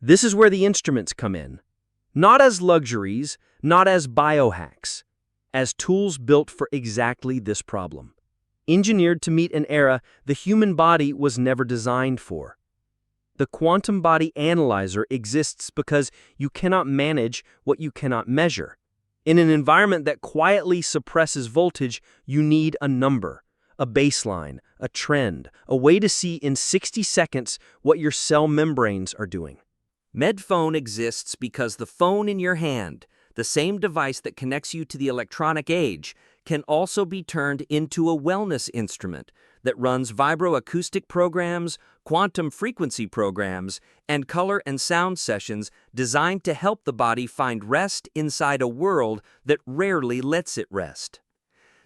This is where the instruments come in. Not as luxuries, not as biohacks, as tools built for exactly this problem. Engineered to meet an era the human body was never designed for. The quantum body analyzer exists because you cannot manage what you cannot measure. In an environment that quietly suppresses voltage, you need a number, a baseline, a trend, a way to see in 60 seconds what your cell membranes are doing. MedPhone exists because the phone in your hand, the same device that connects you to the electronic age, can also be turned into a wellness instrument that runs vibroacoustic programs, quantum frequency programs, and color and sound sessions designed to help the body find rest inside a world that rarely lets it rest.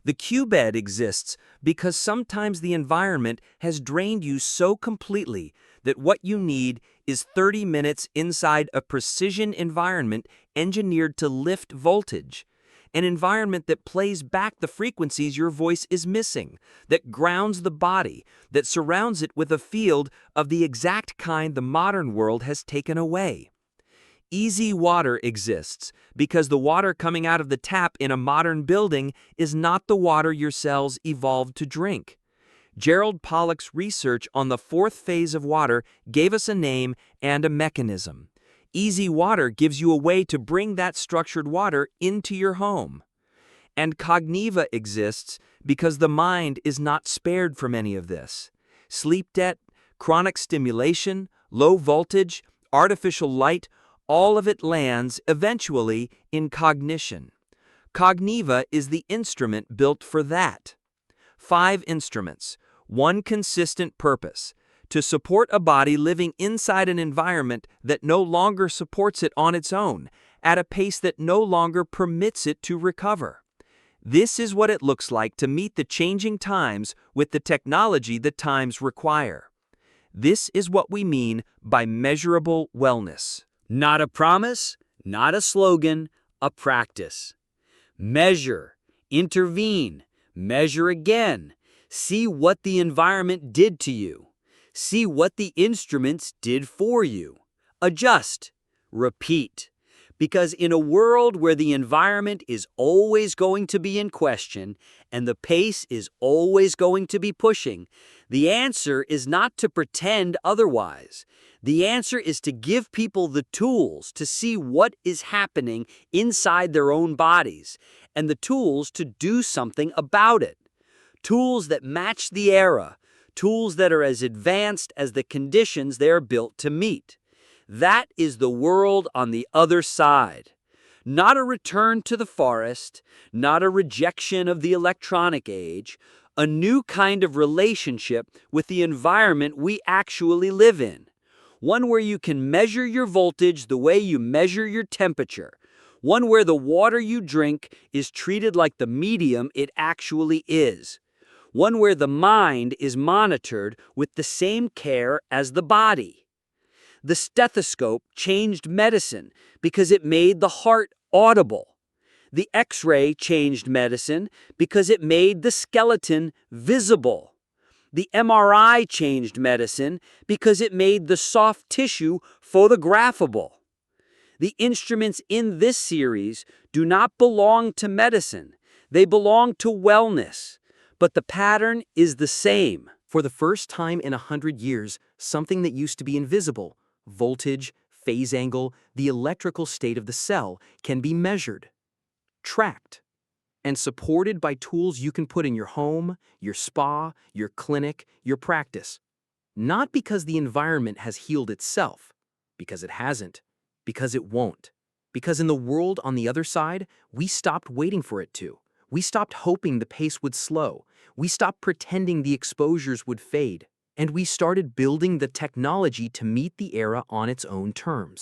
The Q-bed exists because sometimes the environment has drained you so completely that what you need is 30 minutes inside a precision environment engineered to lift voltage. An environment that plays back the frequencies your voice is missing, that grounds the body, that surrounds it with a field of the exact kind the modern world has taken away. Easy water exists because the water coming out of the tap in a modern building is not the water your cells evolved to drink. Gerald Pollack's research on the fourth phase of water gave us a name and a mechanism. Easy water gives you a way to bring that structured water into your home. And Cogniva exists because the mind is not spared from any of this. Sleep debt, chronic stimulation, low voltage, artificial light, all of it lands, eventually, in cognition. Cogniva is the instrument built for that. 5 instruments, one consistent purpose: to support a body living inside an environment that no longer supports it on its own, at a pace that no longer permits it to recover. This is what it looks like to meet the changing times with the technology the times require. This is what we mean by measurable wellness. Not a promise, not a slogan, a practice. Measure, intervene, measure again. See what the environment did to you. See what the instruments did for you. Adjust, repeat. Because in a world where the environment is always going to be in question and the pace is always going to be pushing, the answer is not to pretend otherwise. The answer is to give people the tools to see what is happening inside their own bodies and the tools to do something about it. Tools that match the era, tools that are as advanced as the conditions they are built to meet. That is the world on the other side. Not a return to the forest, not a rejection of the electronic age, a new kind of relationship with the environment we actually live in. One where you can measure your voltage the way you measure your temperature. One where the water you drink is treated like the medium it actually is. One where the mind is monitored with the same care as the body. The stethoscope changed medicine because it made the heart audible. The X-ray changed medicine because it made the skeleton visible. The MRI changed medicine because it made the soft tissue photographable. The instruments in this series do not belong to medicine. They belong to wellness. But the pattern is the same. For the first time in 100 years, something that used to be invisible, voltage, phase angle, the electrical state of the cell, can be measured, tracked, and supported by tools you can put in your home, your spa, your clinic, your practice. Not because the environment has healed itself, because it hasn't, because it won't. Because in the world on the other side, we stopped waiting for it to. We stopped hoping the pace would slow. We stopped pretending the exposures would fade. And we started building the technology to meet the era on its own terms.